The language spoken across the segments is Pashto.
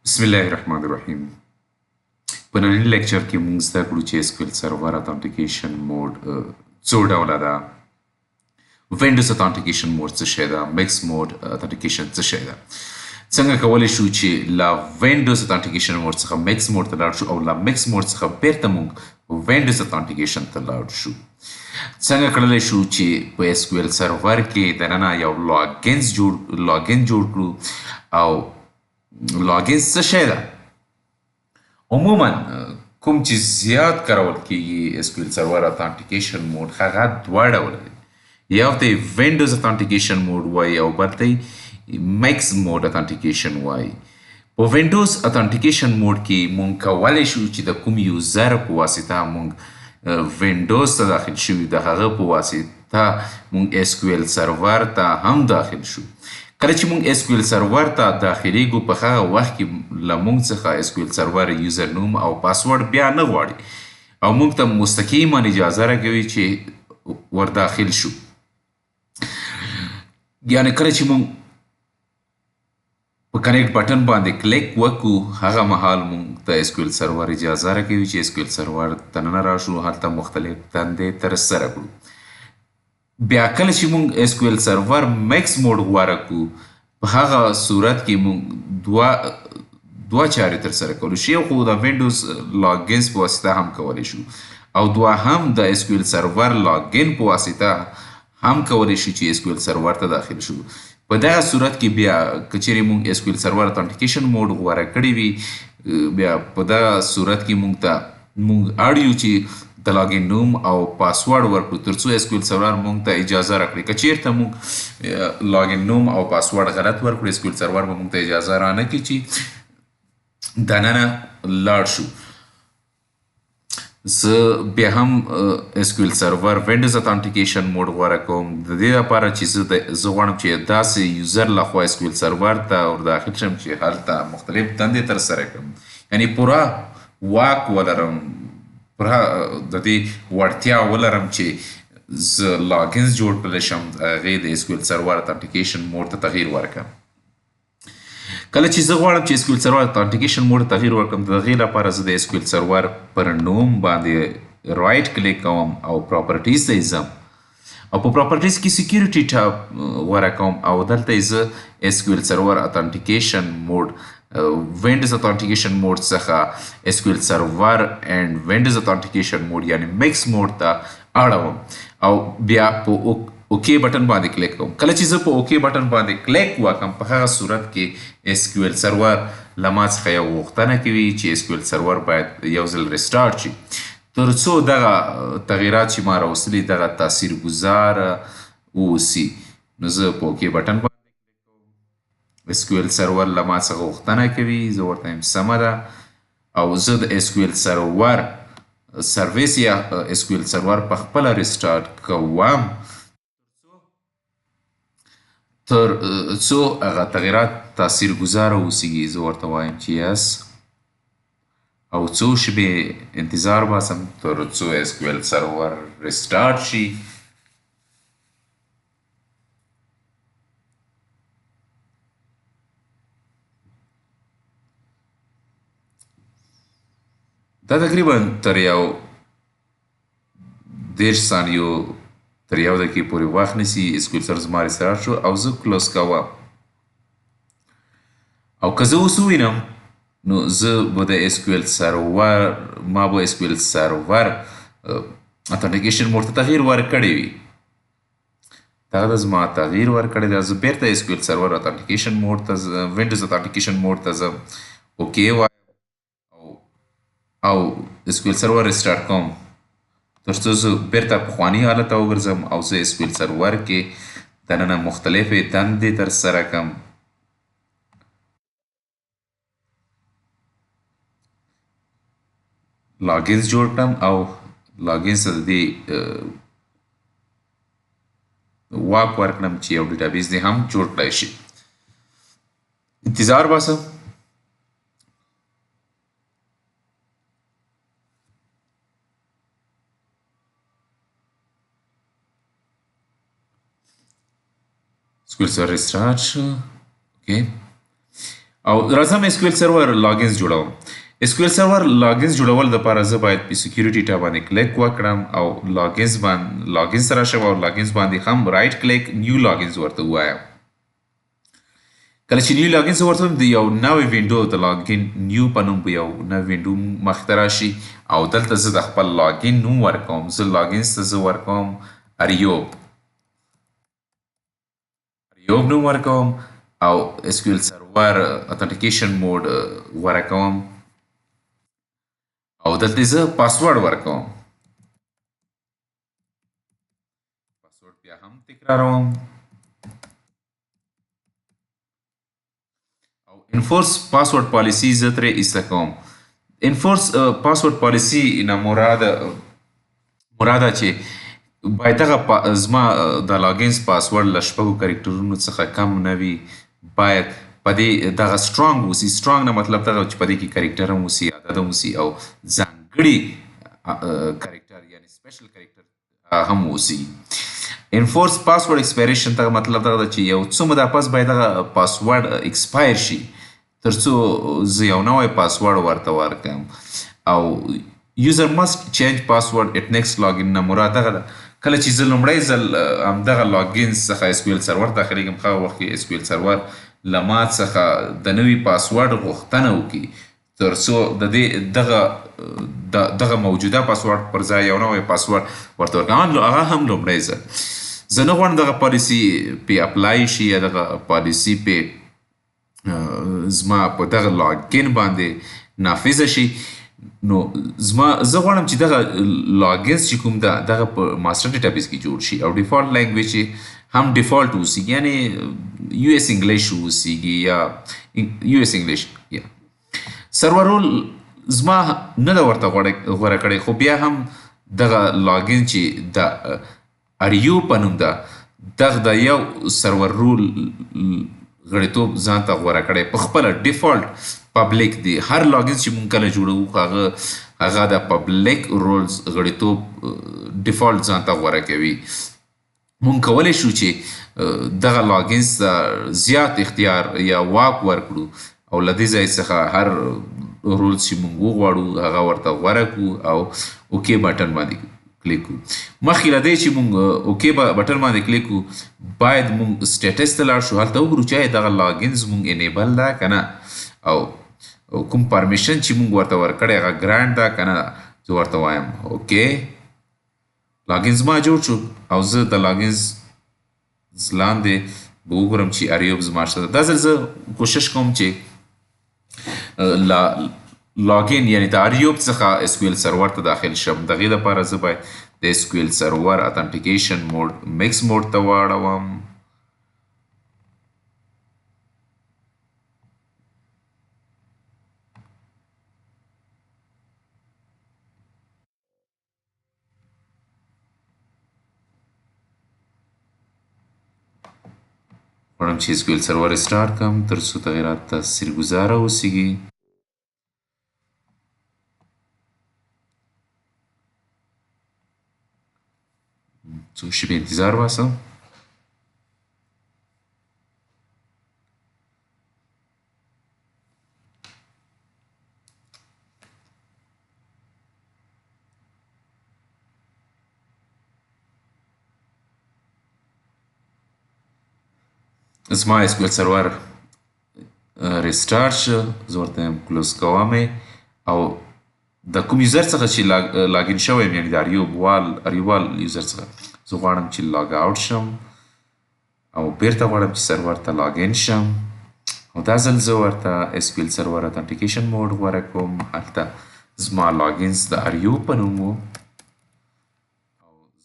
بسم الله الرحمن الرحیم. په ننني لیکچر کې موږ زده کړو چې SQL سرور اتنټیکیشن موډ څو ډوله ده. وینډوز اتنټیکیشن موډ څه شی ده، مکس موډ اتنټیکیشن څه شی ده، څنګه کولی شو چې له وینډوز اتنټیکیشن موډ څخه مکس موډ ته لاړ شو او له مکس موډ څخه بیرته موږ وینډوز اتنټیکیشن ته لاړ شو. څنګه کړلی شو چې په SQL سرور کې دننه یو لاګین جوړ کړو او لاګین څه شی ده. عموما کوم چې زیات کارول کیږي SQL سرور اتنټیکیشن موډ هغه دوه ډوله دی. یو ته وینډوز اتنټیکیشن موډ وایي او بل ته مکس موډ اتنټیکیشن وایي. په وینډوز اتنټیکیشن موډ کې مونږ کولی شو چې د کوم یوزر په واسطه مونږ وینډوز ته داخل شوي د هغه په واسطه مونږ SQL سرور ته هم داخل شو. کله چې مونږ SQL سرور ته داخلیږو په هغه وخت کې له مونږ څخه SQL سرور یوزر نوم او پاسورډ بیا نه غواړي او مونږ ته مستقیما اجازه راکوي چې ور داخل شو. یعنی کله چې مونږ په کنیکټ بټن باندې کلیک وکړو هغه مهال مونږ ته SQL سرور اجازه راکوي چې SQL سرور ته ننه راشو، هلته مختلف دندې ترسره کړو. بیا کله چې مونږ SQL سرور مکس موډ غوره کړو په هغه صورت کې مونږ دوه چارې ترسره کولی شو. یو خو د وینډوز لاګینز په واسطه هم کولی شو او دوهم د SQL سرور لاګین په واسطه هم کولی شو چې SQL سرور ته داخل شو. په دغه صورت کې بیا که چیرې مونږ SQL سرور اتنټیکیشن موډ غوره کړی وي بیا په دغه صورت کې مونږ اړ یو چې د لاګین نوم او پاسورډ ورکړو ترڅو SQL سرور مونږ ته اجازه راکړي. که چیرته مونږ لاګین نوم او پاسورډ غلط ورکړو SQL سرور به مونږ ته اجازه رانه کړي چې دننه لاړ شو. زه بیا هم SQL سرور وینډوز اتنټیکیشن موډ غوره کوم د دې لپاره چې زه غواړم چې داسې یوزر لخوا SQL سرور ته ورداخل شم چې هلته مختلف دندې ترسره کړم، یعنی پوره واک ولرم، پوره د دې وړتیا ولرم چې زه لاګینز جوړ کړلی شم هغې د SQL سرور اتنټیکیشن موډ ته تغییر ورکړم. کله چې زه غواړم چې SQL سرور اتنټیکیشن موډ ته تغییر ورکړم د هغې لپاره زه د SQL سرور پر نوم باندې رایټ کلیک کوم او پراپرټیز ته ځم او په پراپرټیز کې سیکیورټي ټاب غوره کوم او دلته زه SQL سرور اتنټیکیشن موډ وینډوز اتنټیکیشن موډ څخه SQL سرور اینڈ وینډوز اتنټیکیشن موډ یعنی مکس موډ ته اړوم او بیا په اوکې بټن باندې کلیک کوم. کله چې زه په اوکې بټن باندې کلیک وکړم په هغه صورت کې SQL سرور له ما څخه یو غوښتنه کوي چې SQL سرور باید یو ځل ریسټارټ شي ترڅو دغه تغییرات چې ما راوستلي دغه تاثیرګذار واوسي. نو زه په اوکې بټن باندې SQL سرور له ما څخه غوښتنه کوي، زه ورته یم سمه ده او زه د SQL سرور سرویس یا SQL سرور په خپله ریسټارټ کوم تر څو هغه تغییرات تاثیرګذاره اوسیږي. زه ورته وایم چې یس او څو شیبې انتظار باسم تر څو SQL سرور ریسټارټ شي. دا تقریبا تر یو 10 ثانیو تر یو دقیقې پورې وخت نیسي. SQL سرور زما ریسټارټ شو او زه کلوز کوم او که زه اوس ووینم نو زه به د SQL سرور ما به SQL سرور اتنټیکیشن موډ ته تغییر ورکړی وي. دغه د زما تغییر ورکړی دی. زه بیرته SQL سرور اتنټیکیشن موډ ته وینډوز اتنټیکیشن موډ ته ځم، اوکې وایم او SQL سرور ریسټارټ کوم ترڅو زه بیرته پخواني حالت ته وګرځم او زه SQL سرور کې دننه مختلفې دندې ترسره کړم. لاګینز جوړ کړم او لاګینز ته د دې واک ورکړم چې یو ډیټابیس دې هم جوړ کړی شي. انتظار باسم. SQL سرور ریسټارټ شو. اوکې او راځم اس کیو ایل سرور لاګینز جوړوم. اس کیو ایل سرور لاګینز جوړول د لپاره زه باید په سکیورټي ټاب باندې کلیک وکړم او لاګینز سره شم او لاګینز باندې هم رائټ کلیک نیو لاګینز ورته وایم. کله چې نیو لاګین زه ورته د یو نوې وینډو د لاګین نیو په نوم په یو نوې وینډو مخې ته راشي او دلته زه د خپل لاګین نوم ورکوم. زه لاګینز ته زه ورکوم اریوب نوم ورکوم او اس کیو ایل سرور اتنټیکیشن موډ ورکوم او دلته زه پاسورډ ورکوم. پاسورډ بیا هم تکراروم او انفورس پاسورډ پالیسی زه ترې ایسته کوم. انفورس پاسورډ پالیسی نه مراده چې باید دغه زما د لاګینز پاسورډ له 6 کرکټرونو څخه کم نه وي. باید په دې دغه سټرانګ وسي. سټرانګ نه مطلب دغه چې په دې کې کرکټر هم وسي، عدد هم وسي او ځانګړي کرکټر یعنی سپیشل کرکټر هم وسي. انفورس پاسورډ ایکسپایریشن ته مطلب دغه چې یو څو موده پس باید دغه پاسورډ ایکسپایر شي ترڅو زه یو نوی پاسورډ ورته ورکړم. او یوزر مست چینج پاسورډ اټ نیکسټ لاګین نه مراد دغه ده کله چې زه لومړی ځل همدغه لاګینز څخه اس کیو ایل سرور داخلیږم هغه وخت کې اس کیو ایل سرور له ما څخه د نوي پاسورډ غوښتنه وکړي ترڅو د دې دغه موجوده پاسورډ پر ځای یو نوی پاسورډ ورته ورکړم. هغه هم لومړی ځل. زه نه غواړم دغه پالیسي پې اپلای شي یا دغه پالیسي پې زما په دغه لاګین باندې نافذه شي. نو زه غواړم چې دغه لاګینز چې کوم ده دغه په ماسټر ډیټابیس کې جوړ شي او ډیفالټ لینګویج چې هم ډیفالټ اوسي یعنی یو اس انګلیش اوسیږي یا یو اس انګلیش یا سرور رول زما نه ده ورته غوره کړی خو بیا هم دغه لاګین چې د اریو په نوم ده دغه د یو سرور رول غړیتوب ځان ته غوره کړی په خپله ډیفالټ پبلیک دی. هر لاګین چې مونږ کله جوړوو هغه د پبلیک رولز غړیتوب ډیفالټ ځان ته غوره کوي. مونږ کولی شو چې دغه لاګینز ته زیات اختیار یا واک ورکړو او له دې ځای څخه هر رولز چې مونږ وغواړو هغه ورته غوره کړو او اوکې بټن باندې کلیک کړو. مخکې له دې چې مونږ اوکې بټن باندې کلیک کړو باید مونږ سټیټس ته لاړ شو. هلته وګورو چې دغه لاګینز مونږ انیبل ده که نه او کوم پرمیشن چې مونږ ورته ورکړی هغه ګرانټ ده که نه. زه ورته وایم اوکې لاګینز ما جوړ شو او زه د لاګینز لاندې به وګورم چې اریوب زما شته. دا ځل زه کوشش کوم چې لاګین یعنی د اریوب څخه اس کیو ایل سرور ته داخل شم. د هغې لپاره زه باید د اس کیو ایل سرور اتنټیکیشن موډ میکس موډ ته واړوم. غواړم چې اس کیو ایل سرور اسټارټ کړم ترڅو تغیرات تاثیرګذاره اوسیږي. څو شیبې انتظار باسم. زما اس کیو ایل سرور ریسټارټ شو. زه ورته یم کلوز کوم او د کوم یوزر څخه چې لاګین شوی یم یعنې د اریوبال یوزر څخه زه غواړم چې لاګ آوټ شم او بیرته غواړم چې سرور ته لاګین شم او دا ځل زه ورته اس کیو ایل سرور اتنټیکیشن موډ غوره کوم. هلته زما لاګینز د اریوب په نوم و او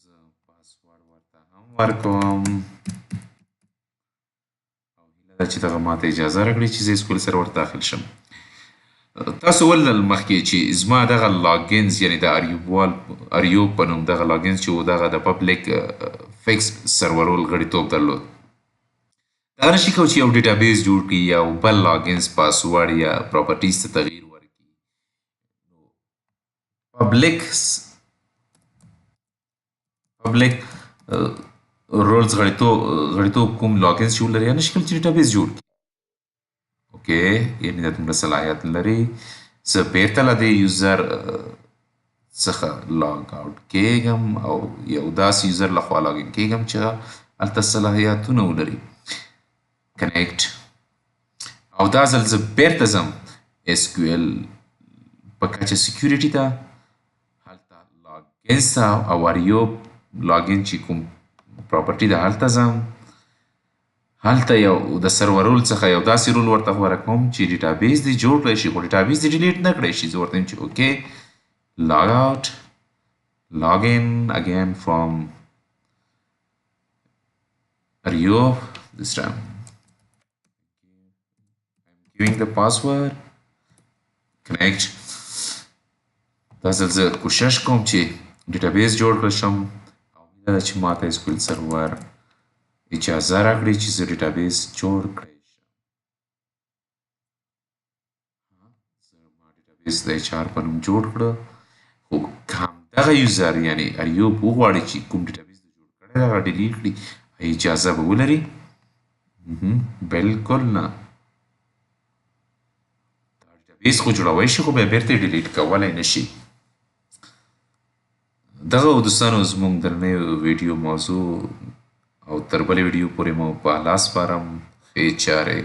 زه پاسورډ ورته هم ورکوم چې دغه ماته اجازه راکړي چې زه اس کیو ایل سرور ته داخل شم. تاسو ولیدل مخکې چې زما دغه لاګینز یعنی د اریوب په نوم دغه لاګینز چې و دغه د پبلیک فکس سرورول غړیتوب درلود. دغه نشي کولی چې یو ډیټابیس جوړ کړي یا بل لاګینز پاسورډ یا پراپرټیز ته تغییر ورکړي. پبلیک رولز غړیتوب کوم لاګینز چې ولري یا نشي کولی چې ډیټابیس جوړ کړي. اوکې یعنې دا دومره صلاحیت لري زه بیرته له دې یوزر څخه لاګ آوټ کېږم او یو داسې یوزر لخوا لاګین کېږم چې هلته صلاحیتونه ولري کنیکټ او دا ځل زه بیرته ځم SQL په کچه سیکیورټي ته هلته لاګینز ته او اریو لاګین چې کوم پراپرټي ده هلته ځم هلته یو د سرور رول څخه یو داسې رول ورته غوره کوم چې ډیټابیس دې جوړ کړی شي خو ډیټابیس دې ډیلیټ نه کړی شي زه ورته وایم چې اوکې log out log in again from Rio this time I'm giving the password connect دا ځل زه کوشش کوم چې ډیټابیس جوړ کړی شم او دا چې ماته SQL سرور اجازه راکړي چې زه ډیټابیس جوړ کړی شم زما ډیټابیس د HR په نوم جوړ کړه خو همدغه یوزر یعنې اریوب وغواړي چې کوم ډیټابیس د جوړ کړی دی هغه ډیلیټ کړي اجازه به ولري بلکل نه دا ډیټابیس خو جوړوی شي خو بیا بیرته یې ډیلیټ کولی نه شي دغه دوستانو زموږ د نننۍ ویډیو موضوع او تر بلې ویډیو پورې مو په الله سپارم ښې چارې